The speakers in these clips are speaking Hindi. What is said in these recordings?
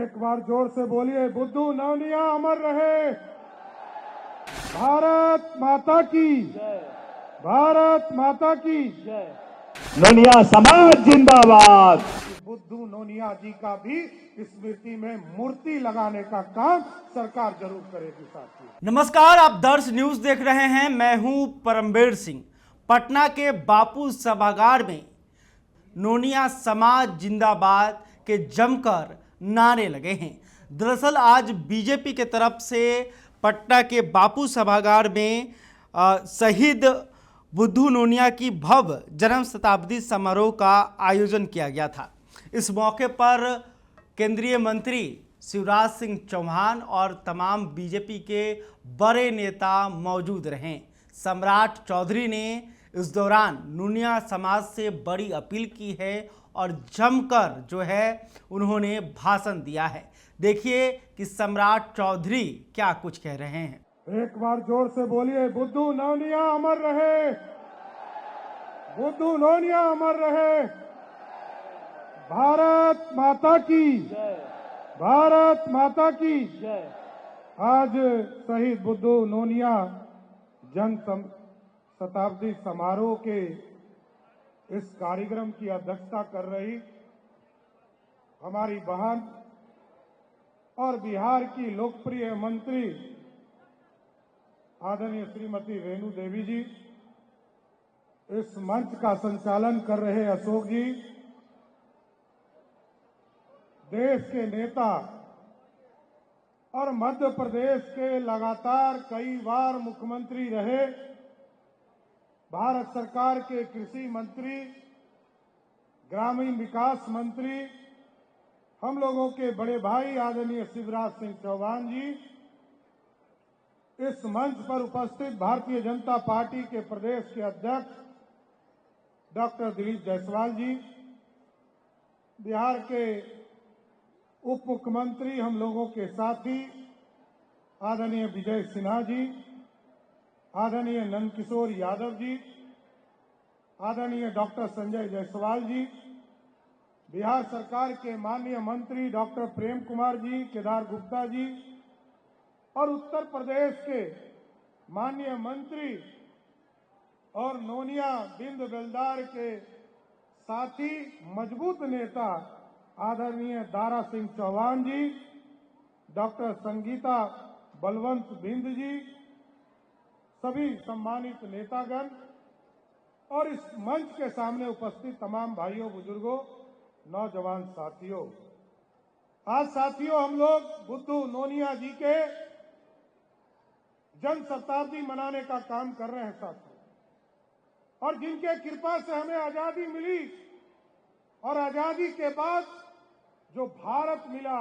एक बार जोर से बोलिए, बुद्धू नौनिया अमर रहे। भारत माता की जय। भारत माता की जय। नोनिया समाज जिंदाबाद। बुद्धू नौनिया जी का भी स्मृति में मूर्ति लगाने का काम सरकार जरूर करेगी साथियों। नमस्कार, आप दर्श न्यूज देख रहे हैं। मैं हूं परमवीर सिंह। पटना के बापू सभागार में नोनिया समाज जिंदाबाद के जमकर नारे लगे हैं। दरअसल आज बीजेपी के तरफ से पटना के बापू सभागार में शहीद बुद्धू नोनिया की भव्य जन्म शताब्दी समारोह का आयोजन किया गया था। इस मौके पर केंद्रीय मंत्री शिवराज सिंह चौहान और तमाम बीजेपी के बड़े नेता मौजूद रहे। सम्राट चौधरी ने इस दौरान नोनिया समाज से बड़ी अपील की है और जमकर जो है उन्होंने भाषण दिया है। देखिए कि सम्राट चौधरी क्या कुछ कह रहे हैं। एक बार जोर से बोलिए, बुद्धू नौनिया अमर रहे। बुद्धू नौनिया अमर रहे। भारत माता की जय। भारत माता की जय। आज शहीद बुद्धू नोनिया जन्म शताब्दी समारोह के इस कार्यक्रम की अध्यक्षता कर रही हमारी बहन और बिहार की लोकप्रिय मंत्री आदरणीय श्रीमती रेणु देवी जी, इस मंच का संचालन कर रहे अशोक जी, देश के नेता और मध्य प्रदेश के लगातार कई बार मुख्यमंत्री रहे, भारत सरकार के कृषि मंत्री, ग्रामीण विकास मंत्री, हम लोगों के बड़े भाई आदरणीय शिवराज सिंह चौहान जी, इस मंच पर उपस्थित भारतीय जनता पार्टी के प्रदेश के अध्यक्ष डॉक्टर दिलीप जायसवाल जी, बिहार के उप मुख्यमंत्री, हम लोगों के साथी आदरणीय विजय सिन्हा जी, आदरणीय नंदकिशोर यादव जी, आदरणीय डॉक्टर संजय जायसवाल जी, बिहार सरकार के माननीय मंत्री डॉक्टर प्रेम कुमार जी, केदार गुप्ता जी और उत्तर प्रदेश के माननीय मंत्री और नोनिया बिंद बेलदार के साथी मजबूत नेता आदरणीय दारा सिंह चौहान जी, डॉक्टर संगीता बलवंत बिंद जी, सभी सम्मानित नेतागण और इस मंच के सामने उपस्थित तमाम भाइयों, बुजुर्गों, नौजवान साथियों, आज साथियों हम लोग बुद्धू नोनिया जी के जन्म शताब्दी मनाने का काम कर रहे हैं साथियों, और जिनके कृपा से हमें आजादी मिली और आजादी के बाद जो भारत मिला,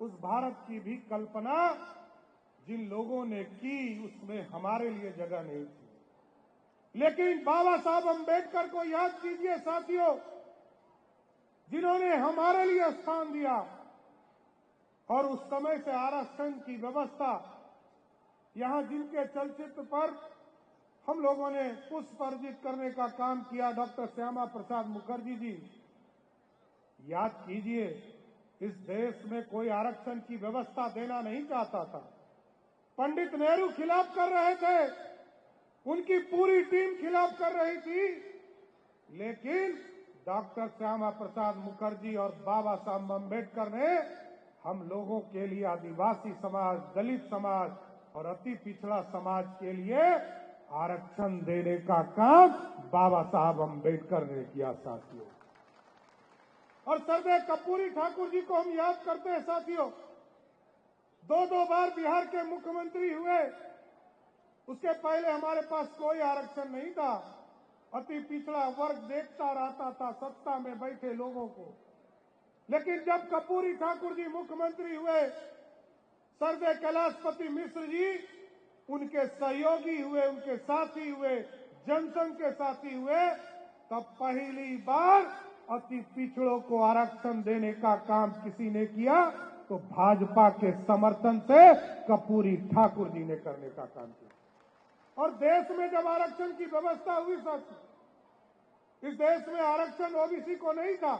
उस भारत की भी कल्पना जिन लोगों ने की उसमें हमारे लिए जगह नहीं थी। लेकिन बाबा साहब अम्बेडकर को याद कीजिए साथियों, जिन्होंने हमारे लिए स्थान दिया और उस समय से आरक्षण की व्यवस्था, यहां जिनके चलचित्र पर हम लोगों ने पुष्प अर्पित करने का काम किया, डॉक्टर श्यामा प्रसाद मुखर्जी जी, याद कीजिए, इस देश में कोई आरक्षण की व्यवस्था देना नहीं चाहता था। पंडित नेहरू खिलाफ कर रहे थे, उनकी पूरी टीम खिलाफ कर रही थी, लेकिन डॉक्टर श्यामा प्रसाद मुखर्जी और बाबा साहब अम्बेडकर ने हम लोगों के लिए, आदिवासी समाज, दलित समाज और अति पिछड़ा समाज के लिए आरक्षण देने का काम बाबा साहब अम्बेडकर ने किया साथियों। और सरदेव कर्पूरी ठाकुर जी को हम याद करते हैं साथियों, दो बार बिहार के मुख्यमंत्री हुए, उसके पहले हमारे पास कोई आरक्षण नहीं था, अति पिछड़ा वर्ग देखता रहता था सत्ता में बैठे लोगों को। लेकिन जब कर्पूरी ठाकुर जी मुख्यमंत्री हुए, सरदेव कैलाशपति मिश्र जी उनके सहयोगी हुए, उनके साथी हुए, जनसंघ के साथी हुए, तब पहली बार अति पिछड़ों को आरक्षण देने का काम किसी ने किया तो भाजपा के समर्थन से कर्पूरी ठाकुर जी ने करने का काम किया। और देश में जब आरक्षण की व्यवस्था हुई साथियों, इस देश में आरक्षण ओबीसी को नहीं था।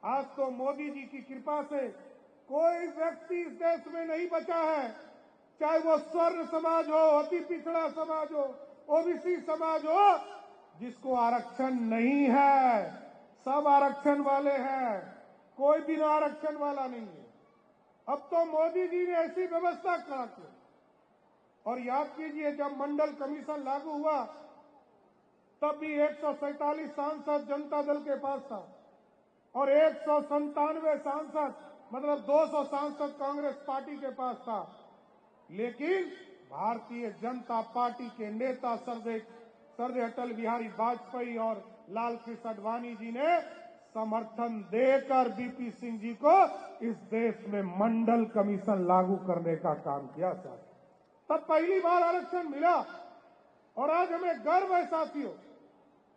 आज तो मोदी जी की कृपा से कोई व्यक्ति इस देश में नहीं बचा है, चाहे वो स्वर्ण समाज हो, अति पिछड़ा समाज हो, ओबीसी समाज हो, जिसको आरक्षण नहीं है। सब आरक्षण वाले हैं, कोई बिना आरक्षण वाला नहीं है। अब तो मोदी जी ने ऐसी व्यवस्था करा की, और याद कीजिए जब मंडल कमीशन लागू हुआ तब भी 147 सांसद जनता दल के पास था और 197 सांसद मतलब 200 सांसद कांग्रेस पार्टी के पास था। लेकिन भारतीय जनता पार्टी के नेता सरदे अटल बिहारी वाजपेयी और लाल कृष्ण आडवाणी जी ने समर्थन देकर बीपी सिंह जी को इस देश में मंडल कमीशन लागू करने का काम किया था। तब पहली बार आरक्षण मिला और आज हमें गर्व है साथियों।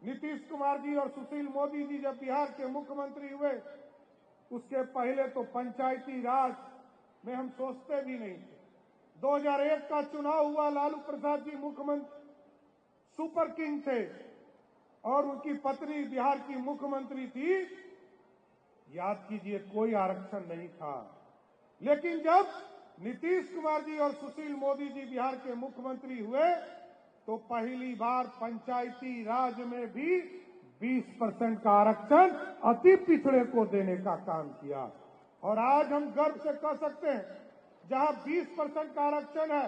नीतीश कुमार जी और सुशील मोदी जी जब बिहार के मुख्यमंत्री हुए, उसके पहले तो पंचायती राज में हम सोचते भी नहीं थे। 2001 का चुनाव हुआ, लालू प्रसाद जी मुख्यमंत्री सुपर किंग थे और उनकी पत्नी बिहार की मुख्यमंत्री थी। याद कीजिए कोई आरक्षण नहीं था। लेकिन जब नीतीश कुमार जी और सुशील मोदी जी बिहार के मुख्यमंत्री हुए तो पहली बार पंचायती राज में भी 20% का आरक्षण अति पिछड़े को देने का काम किया। और आज हम गर्व से कह सकते हैं जहां 20% का आरक्षण है,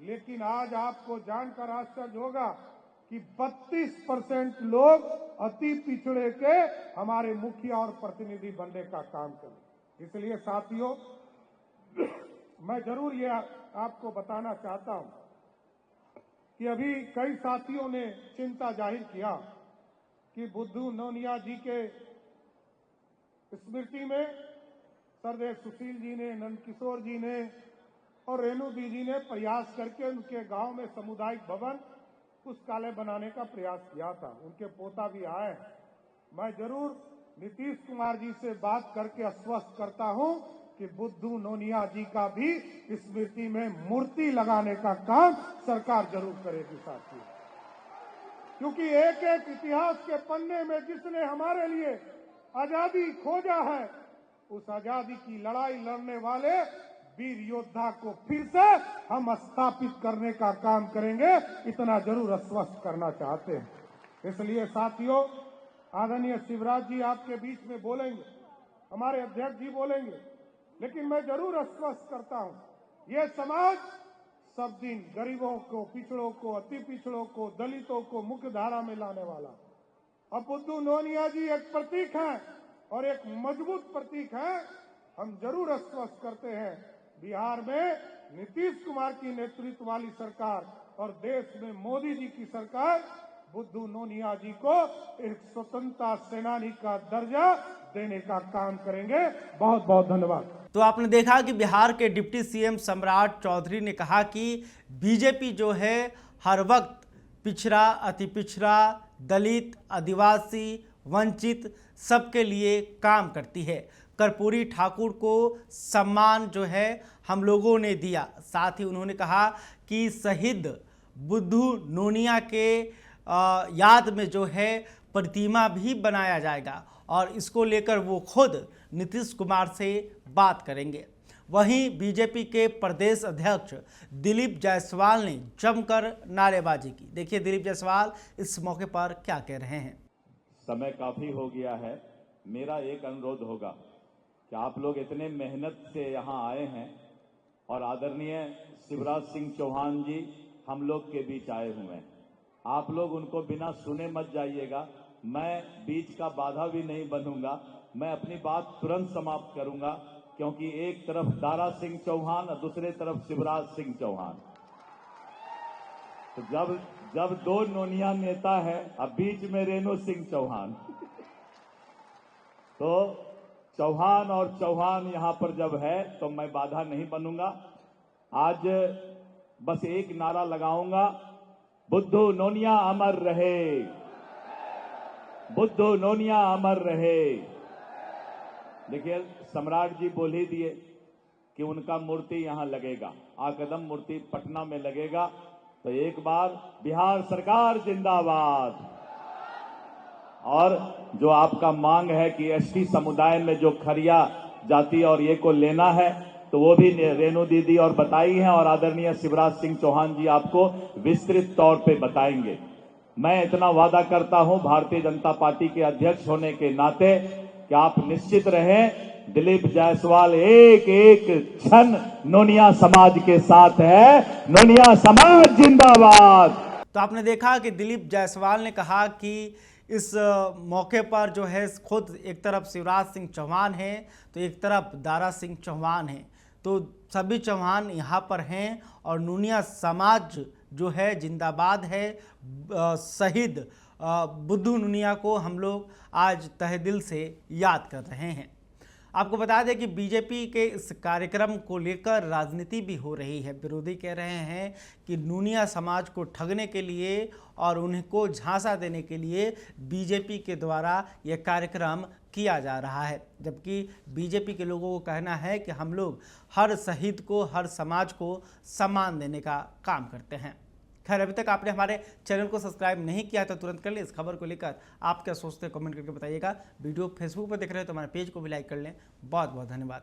लेकिन आज आपको जानकर आश्चर्य होगा कि 32% लोग अति पिछड़े के हमारे मुखिया और प्रतिनिधि बनने का काम करें। इसलिए साथियों, मैं जरूर ये आपको बताना चाहता हूं कि अभी कई साथियों ने चिंता जाहिर किया कि बुद्धू नोनिया जी के स्मृति में सरदेव सुशील जी ने, नंदकिशोर जी ने और रेणु दीदी ने प्रयास करके उनके गांव में सामुदायिक भवन पुस्तकालय बनाने का प्रयास किया था। उनके पोता भी आए हैं। मैं जरूर नीतीश कुमार जी से बात करके आश्वस्त करता हूं कि बुद्धू नोनिया जी का भी स्मृति में मूर्ति लगाने का काम सरकार जरूर करेगी साथियों। क्योंकि एक एक इतिहास के पन्ने में जिसने हमारे लिए आजादी खोजा है, उस आजादी की लड़ाई लड़ने वाले वीर योद्धा को फिर से हम स्थापित करने का काम करेंगे, इतना जरूर आश्वस्त करना चाहते हैं। इसलिए साथियों, आदरणीय शिवराज जी आपके बीच में बोलेंगे, हमारे अध्यक्ष जी बोलेंगे, लेकिन मैं जरूर आश्वस्त करता हूं, ये समाज सब दिन गरीबों को, पिछड़ों को, अति पिछड़ों को, दलितों को मुख्य धारा में लाने वाला। अब बुद्धू नोनिया जी एक प्रतीक हैं और एक मजबूत प्रतीक है। हम जरूर आश्वस्त करते हैं, बिहार में नीतीश कुमार की नेतृत्व वाली सरकार और देश में मोदी जी की सरकार बुद्धू नोनिया जी को एक स्वतंत्रता सेनानी का दर्जा देने का काम करेंगे। बहुत बहुत धन्यवाद। तो आपने देखा कि बिहार के डिप्टी सीएम सम्राट चौधरी ने कहा कि बीजेपी जो है हर वक्त पिछड़ा, अति पिछड़ा, दलित, आदिवासी, वंचित सबके लिए काम करती है। कर्पूरी ठाकुर को सम्मान जो है हम लोगों ने दिया। साथ ही उन्होंने कहा कि शहीद बुद्धू नोनिया के याद में जो है प्रतिमा भी बनाया जाएगा और इसको लेकर वो खुद नीतीश कुमार से बात करेंगे। वहीं बीजेपी के प्रदेश अध्यक्ष दिलीप जायसवाल ने जमकर नारेबाजी की। देखिए दिलीप जायसवाल इस मौके पर क्या कह रहे हैं। समय काफी हो गया है, मेरा एक अनुरोध होगा कि आप लोग इतने मेहनत से यहाँ आए हैं और आदरणीय शिवराज सिंह चौहान जी हम लोग के बीच आए हुए हैं, आप लोग उनको बिना सुने मत जाइएगा। मैं बीच का बाधा भी नहीं बनूंगा, मैं अपनी बात तुरंत समाप्त करूंगा, क्योंकि एक तरफ दारा सिंह चौहान और दूसरे तरफ शिवराज सिंह चौहान। तो जब दो नोनिया नेता है, अब बीच में रेणु सिंह चौहान, तो चौहान और चौहान यहां पर जब है तो मैं बाधा नहीं बनूंगा। आज बस एक नारा लगाऊंगा, बुद्धू नोनिया अमर रहे, बुद्धू नोनिया अमर रहे। देखिए सम्राट जी बोल ही दिए कि उनका मूर्ति यहां लगेगा, आकदम मूर्ति पटना में लगेगा। तो एक बार बिहार सरकार जिंदाबाद। और जो आपका मांग है कि एसटी समुदाय में जो खरिया जाति और ये को लेना है तो वो भी रेणु दीदी और बताई हैं और आदरणीय शिवराज सिंह चौहान जी आपको विस्तृत तौर पे बताएंगे। मैं इतना वादा करता हूं भारतीय जनता पार्टी के अध्यक्ष होने के नाते कि आप निश्चित रहें, दिलीप जायसवाल एक एक क्षण नोनिया समाज के साथ है। नोनिया समाज जिंदाबाद। तो आपने देखा कि दिलीप जायसवाल ने कहा कि इस मौके पर जो है खुद एक तरफ शिवराज सिंह चौहान है तो एक तरफ दारा सिंह चौहान है, तो सभी चौहान यहाँ पर हैं और नोनिया समाज जो है जिंदाबाद है। शहीद बुद्धू नोनिया को हम लोग आज तहे दिल से याद कर रहे हैं। आपको बता दें कि बीजेपी के इस कार्यक्रम को लेकर राजनीति भी हो रही है। विरोधी कह रहे हैं कि नोनिया समाज को ठगने के लिए और उनको झांसा देने के लिए बीजेपी के द्वारा यह कार्यक्रम किया जा रहा है, जबकि बीजेपी के लोगों को कहना है कि हम लोग हर शहीद को, हर समाज को सम्मान देने का काम करते हैं। खैर, अभी तक आपने हमारे चैनल को सब्सक्राइब नहीं किया तो तुरंत कर ले। इस खबर को लेकर आप क्या सोचते हैं कमेंट करके बताइएगा। वीडियो फेसबुक पर देख रहे हो तो हमारे पेज को भी लाइक कर लें। बहुत बहुत धन्यवाद।